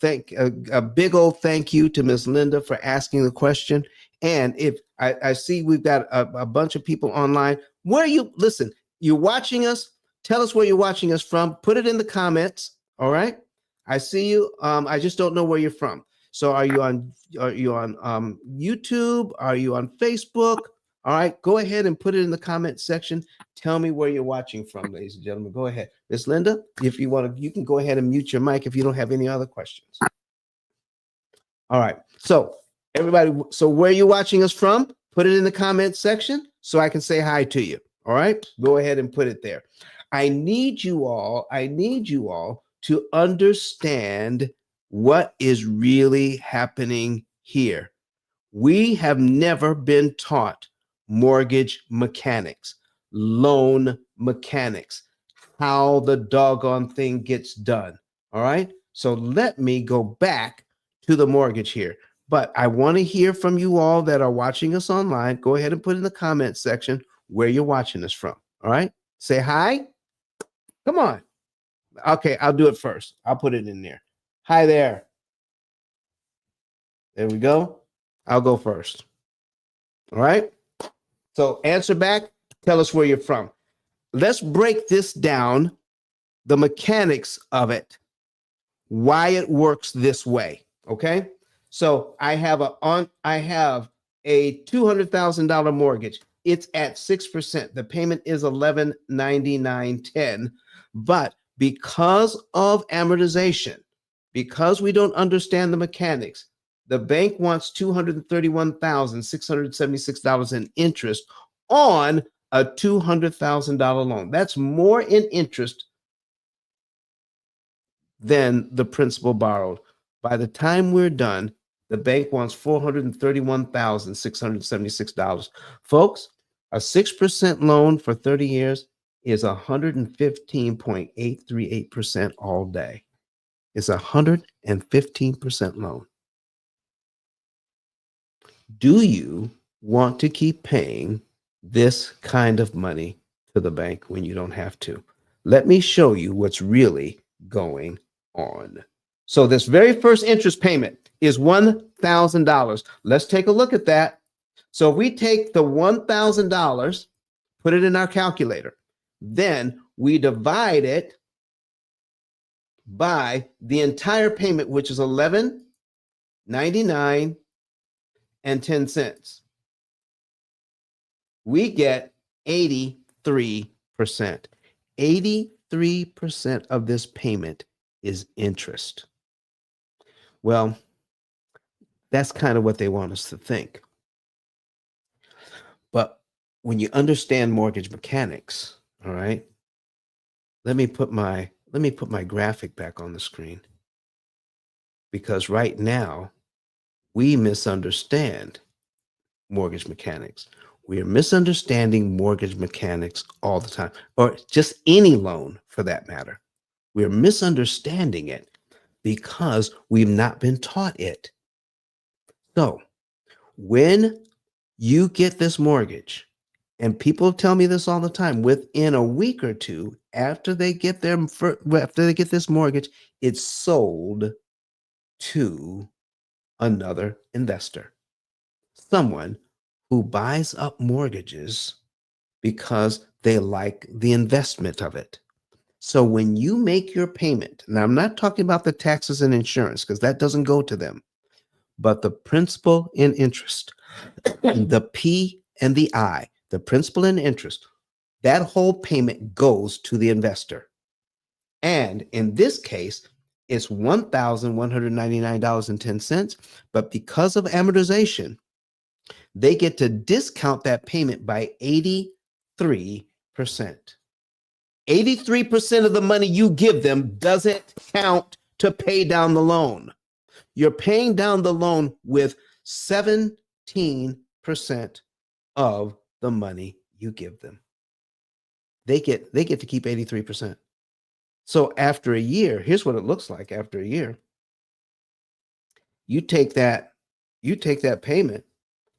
big old thank you to Miss Linda for asking the question. And if I see we've got a bunch of people online, where you listen, you're watching us. Tell us where you're watching us from. Put it in the comments. All right. I see you. I just don't know where you're from. So are you on YouTube? Are you on Facebook? All right. Go ahead and put it in the comment section. Tell me where you're watching from, ladies and gentlemen. Go ahead. Miss Linda, if you want to, you can go ahead and mute your mic if you don't have any other questions. All right. So, everybody, so where are you watching us from? Put it in the comment section so I can say hi to you. All right. Go ahead and put it there. I need you all to understand what is really happening here. We have never been taught mortgage mechanics, loan mechanics, how the doggone thing gets done. All right. So let me go back to the mortgage here. But I want to hear from you all that are watching us online. Go ahead and put in the comment section where you're watching us from. All right. Say hi. Come on. Okay. I'll do it first. I'll put it in there. Hi there. There we go. I'll go first. All right. So answer back. Tell us where you're from. Let's break this down, the mechanics of it, why it works this way. Okay. So I have a $200,000 mortgage. It's at 6%. The payment is $1199.10. But because of amortization, because we don't understand the mechanics, the bank wants $231,676 in interest on a $200,000 loan. That's more in interest than the principal borrowed. By the time we're done, the bank wants $431,676. Folks, a 6% loan for 30 years is 115.838% all day. It's 115% loan. Do you want to keep paying this kind of money to the bank when you don't have to? Let me show you what's really going on. So this very first interest payment is $1,000. Let's take a look at that. So if we take the $1,000, put it in our calculator, then we divide it by the entire payment, which is $11.99 and 10 cents. We get 83%. 83% of this payment is interest. Well, that's kind of what they want us to think. But when you understand mortgage mechanics, all right, let me put my graphic back on the screen, because right now we misunderstand mortgage mechanics. We are misunderstanding mortgage mechanics all the time, or just any loan for that matter. We're misunderstanding it because we've not been taught it. So when you get this mortgage, and people tell me this all the time, within a week or two after they get this mortgage, it's sold to another investor, someone who buys up mortgages because they like the investment of it. So when you make your payment, now I'm not talking about the taxes and insurance because that doesn't go to them, but the principal and interest, the P and the I, the principal and interest, that whole payment goes to the investor. And in this case, it's $1,199.10. But because of amortization, they get to discount that payment by 83%. 83% of the money you give them doesn't count to pay down the loan. You're paying down the loan with 17% of the money you give them. They get to keep 83%. So after a year, here's what it looks like after a year. You take that payment,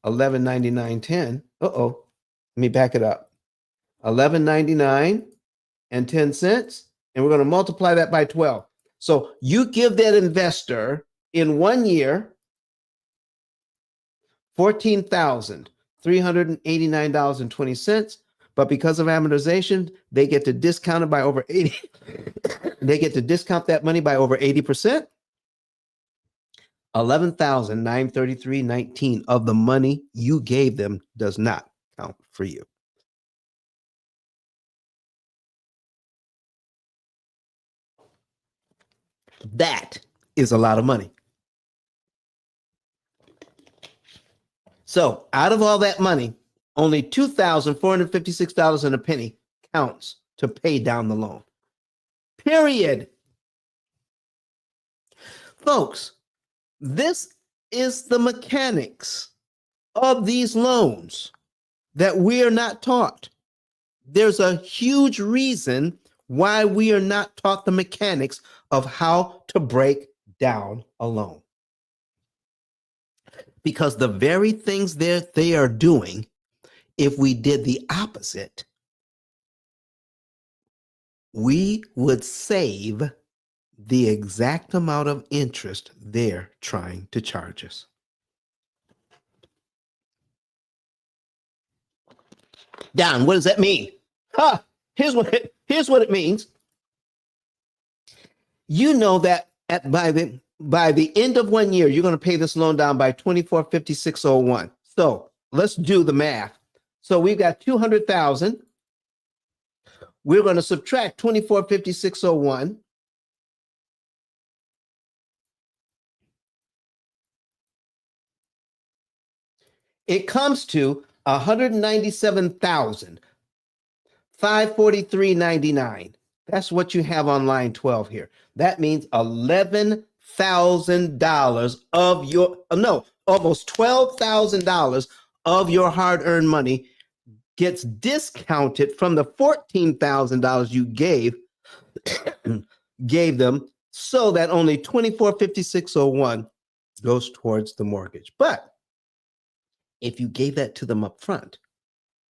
$11.99.10. Let me back it up. $11.99 and 10 cents, and we're going to multiply that by 12. So you give that investor in 1 year $14,389.20, but because of amortization, they get to discount it by over 80. They get to discount that money by over 80%. $11,933.19 of the money you gave them does not count for you. That is a lot of money. So out of all that money, only $2,456 and a penny counts to pay down the loan. Period. Folks, this is the mechanics of these loans that we are not taught. There's a huge reason why we are not taught the mechanics of how to break down a loan. Because the very things they are doing, if we did the opposite, we would save the exact amount of interest they're trying to charge us. Don, what does that mean? Here's what it means. You know that by the end of 1 year, you're going to pay this loan down by $24,560.01. So let's do the math. So we've got $200,000. We're going to subtract $24,560.01. It comes to $197,543.99. That's what you have on line 12 here. That means $11,000 of your, almost $12,000 of your hard-earned money gets discounted from the $14,000 you gave them, so that only $24,506.01 goes towards the mortgage. But if you gave that to them up front,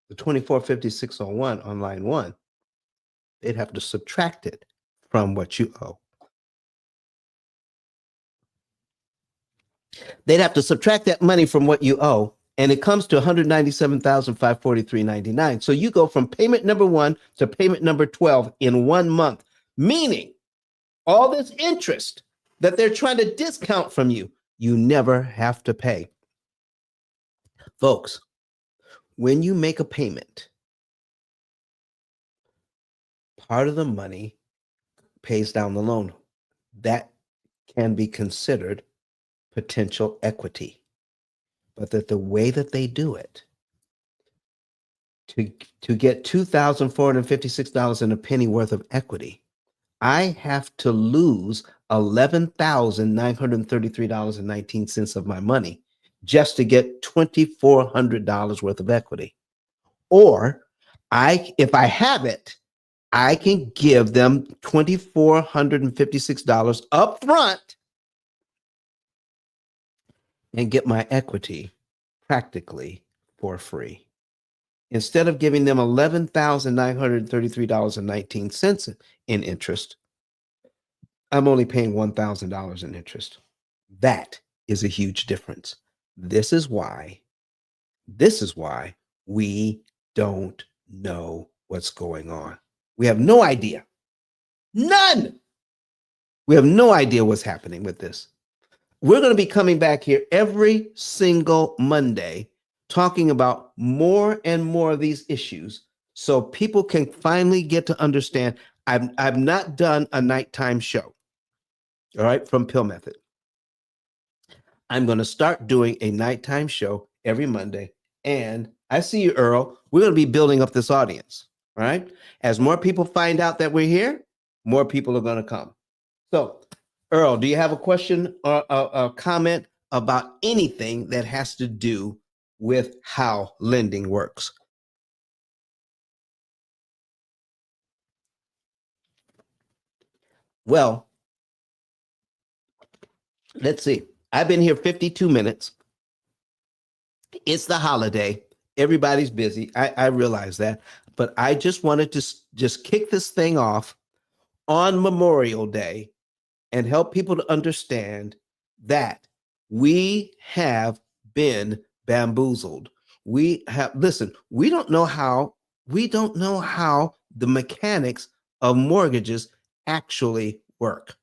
the $24,506.01 on line one, they'd have to subtract it from what you owe. They'd have to subtract that money from what you owe, and it comes to $197,543.99. So you go from payment number 1 to payment number 12 in 1 month, meaning all this interest that they're trying to discount from you, you never have to pay. Folks, when you make a payment, part of the money pays down the loan. That can be considered potential equity. But that the way that they do it, to get $2,456 and a penny worth of equity, I have to lose $11,933.19 of my money just to get $2,400 worth of equity. Or if I have it, I can give them $2,456 up front and get my equity practically for free. Instead of giving them $11,933.19 in interest, I'm only paying $1,000 in interest. That is a huge difference. This is why we don't know what's going on. We have no idea. None. We have no idea what's happening with this. We're going to be coming back here every single Monday talking about more and more of these issues so people can finally get to understand. I've not done a nighttime show, all right, from P.I.L.L Method. I'm going to start doing a nighttime show every Monday. And I see you, Earl. We're going to be building up this audience, all right? As more people find out that we're here, more people are going to come. So, Earl, do you have a question or a comment about anything that has to do with how lending works? Well, let's see. I've been here 52 minutes. It's the holiday. Everybody's busy. I realize that. But I just wanted to just kick this thing off on Memorial Day and help people to understand that we have been bamboozled. We don't know how the mechanics of mortgages actually work.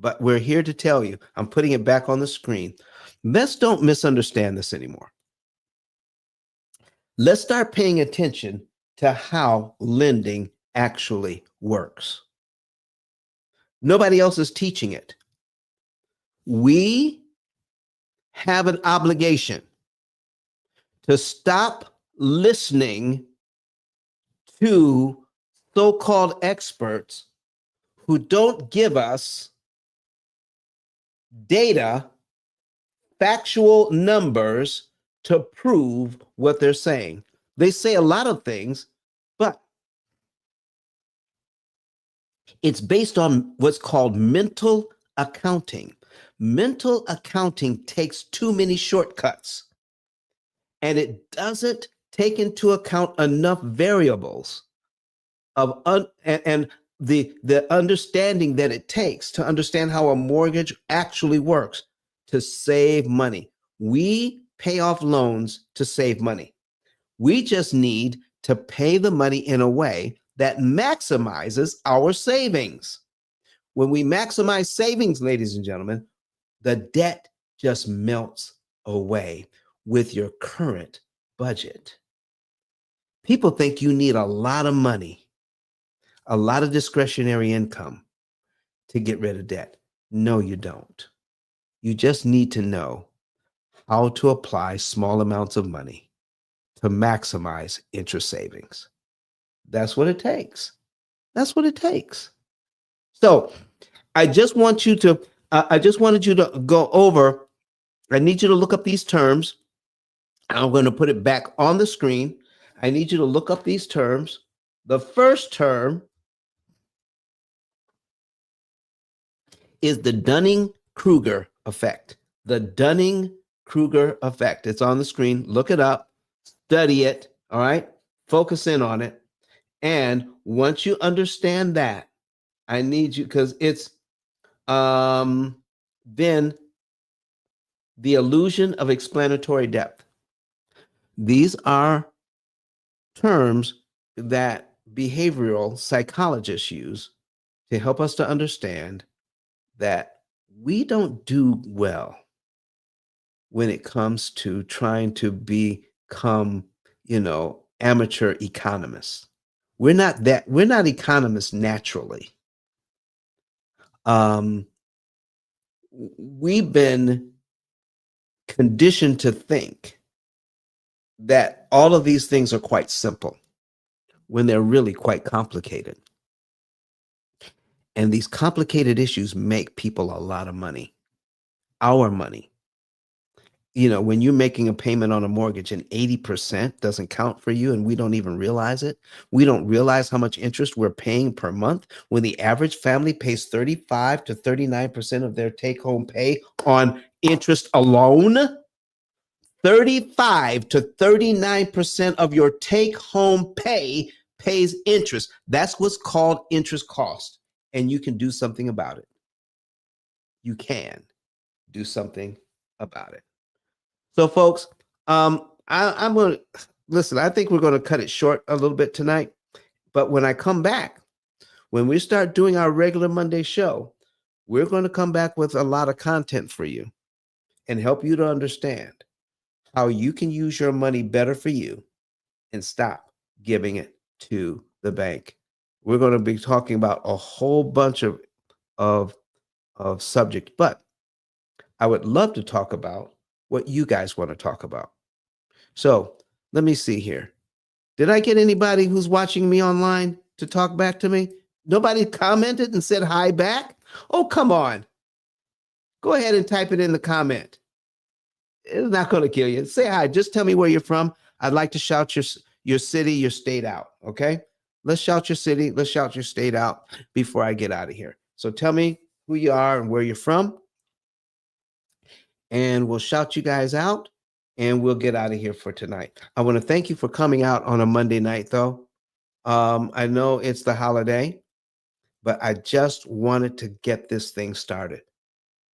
But we're here to tell you, I'm putting it back on the screen. Let's don't misunderstand this anymore. Let's start paying attention to how lending actually works. Nobody else is teaching it. We have an obligation to stop listening to so-called experts who don't give us data, factual numbers to prove what they're saying. They say a lot of things, but it's based on what's called mental accounting. Mental accounting takes too many shortcuts, and it doesn't take into account enough variables of the understanding that it takes to understand how a mortgage actually works to save money. We pay off loans to save money. We just need to pay the money in a way that maximizes our savings. When we maximize savings, ladies and gentlemen, the debt just melts away with your current budget. People think you need a lot of money, a lot of discretionary income to get rid of debt. No, you don't. You just need to know how to apply small amounts of money to maximize interest savings. That's what it takes. That's what it takes. So I just want you to, I just wanted you to go over, I need you to look up these terms. I'm going to put it back on the screen. I need you to look up these terms. The first term is the Dunning-Kruger effect. The Dunning-Kruger effect. It's on the screen. Look it up. Study it. All right. Focus in on it. And once you understand that, I need you, because it's then the illusion of explanatory depth. These are terms that behavioral psychologists use to help us to understand that we don't do well when it comes to trying to become, amateur economists. We're not economists naturally. We've been conditioned to think that all of these things are quite simple when they're really quite complicated. And these complicated issues make people a lot of money, our money. When you're making a payment on a mortgage and 80% doesn't count for you and we don't even realize it, we don't realize how much interest we're paying per month when the average family pays 35 to 39% of their take-home pay on interest alone. 35 to 39% of your take-home pay pays interest. That's what's called interest cost. And you can do something about it. You can do something about it. So, folks, I'm going to listen. I think we're going to cut it short a little bit tonight. But when I come back, when we start doing our regular Monday show, we're going to come back with a lot of content for you and help you to understand how you can use your money better for you and stop giving it to the bank. We're going to be talking about a whole bunch of subjects, but I would love to talk about what you guys want to talk about. So let me see here. Did I get anybody who's watching me online to talk back to me? Nobody commented and said hi back? Oh, come on. Go ahead and type it in the comment. It's not going to kill you. Say hi. Just tell me where you're from. I'd like to shout your city, your state out. Okay. Let's shout your city. Let's shout your state out before I get out of here. So tell me who you are and where you're from. And we'll shout you guys out and we'll get out of here for tonight. I want to thank you for coming out on a Monday night, though. I know it's the holiday, but I just wanted to get this thing started.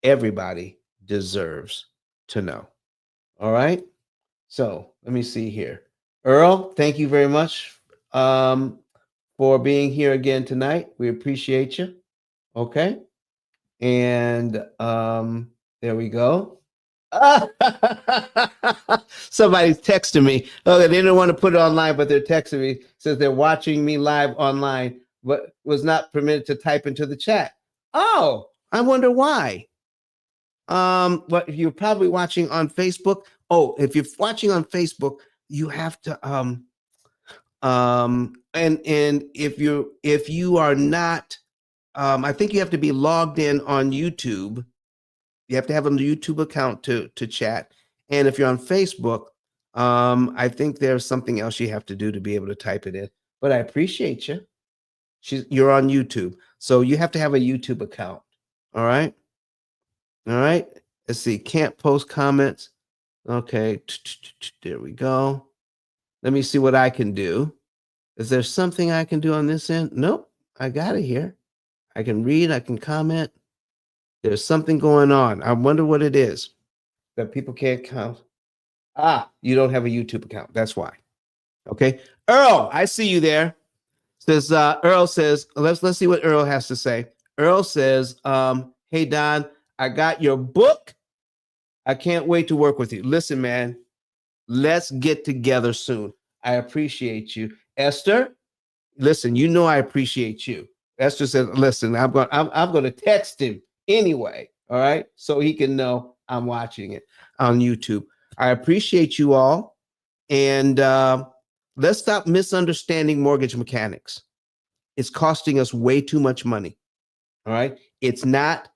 Everybody deserves to know. All right. So let me see here. Earl, thank you very much for being here again tonight. We appreciate you. Okay. And there we go. Somebody's texting me. Okay, they didn't want to put it online, but they're texting me. Says they're watching me live online, but was not permitted to type into the chat. Oh, I wonder why. What if you're probably watching on Facebook? Oh, if you're watching on Facebook, you have to and if you are not, I think you have to be logged in on YouTube. You have to have a YouTube account to chat. And if you're on Facebook, I think there's something else you have to do to be able to type it in. But I appreciate you. You're on YouTube. So you have to have a YouTube account. All right. All right. Let's see. Can't post comments. Okay. There we go. Let me see what I can do. Is there something I can do on this end? Nope. I got it here. I can read. I can comment. There's something going on. I wonder what it is that people can't count. You don't have a YouTube account. That's why. Okay. Earl, I see you there. Says Earl says, let's see what Earl has to say. Earl says, hey Don, I got your book. I can't wait to work with you. Listen, man, let's get together soon. I appreciate you. Esther, listen, I appreciate you. Esther said, listen, I'm going to text him anyway. All right. So he can know I'm watching it on YouTube. I appreciate you all. And let's stop misunderstanding mortgage mechanics. It's costing us way too much money. All right. It's not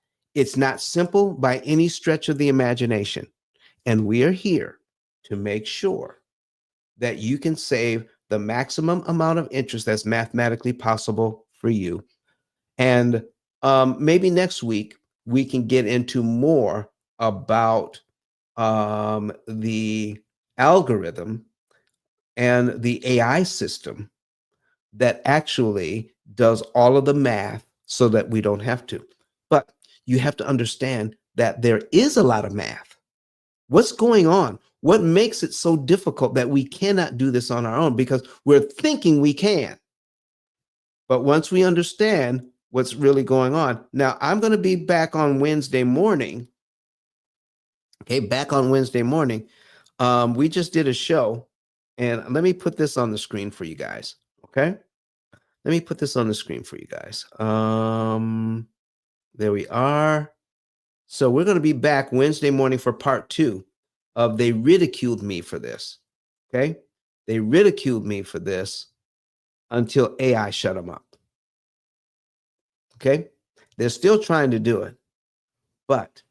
simple by any stretch of the imagination. And we are here to make sure that you can save the maximum amount of interest that's mathematically possible for you. And maybe next week we can get into more about the algorithm and the AI system that actually does all of the math so that we don't have to. But you have to understand that there is a lot of math. What's going on? What makes it so difficult that we cannot do this on our own? Because we're thinking we can. But once we understand what's really going on, now I'm going to be back on Wednesday morning. Okay, back on Wednesday morning. We just did a show, and let me put this on the screen for you guys. Okay, let me put this on the screen for you guys. There we are. So we're going to be back Wednesday morning for part 2 of They Ridiculed Me for This. Okay, they ridiculed me for this until AI shut them up. Okay, they're still trying to do it, but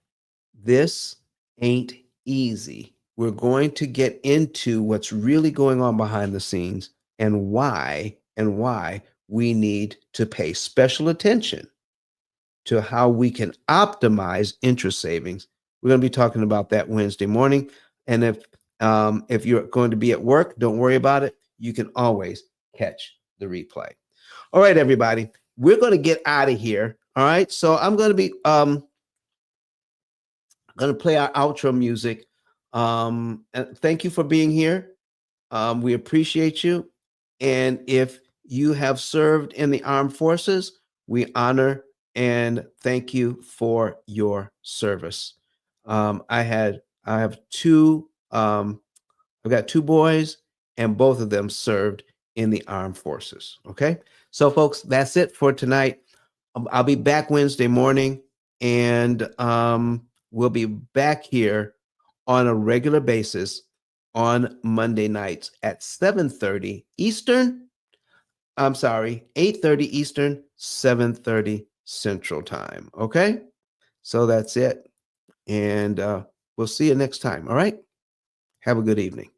this ain't easy. We're going to get into what's really going on behind the scenes and why we need to pay special attention to how we can optimize interest savings. We're going to be talking about that Wednesday morning. And if you're going to be at work, don't worry about it. You can always catch the replay. All right, everybody, we're going to get out of here. All right, so I'm going to be going to play our outro music. And thank you for being here. We appreciate you. And if you have served in the armed forces, we honor and thank you for your service. I have two, I've got 2 boys, and both of them served in the armed forces. Okay. So folks, that's it for tonight. I'll be back Wednesday morning, and we'll be back here on a regular basis on Monday nights at 7:30 Eastern. I'm sorry, 8:30 Eastern, 7:30 Central Time. Okay? So that's it. And we'll see you next time. All right? Have a good evening.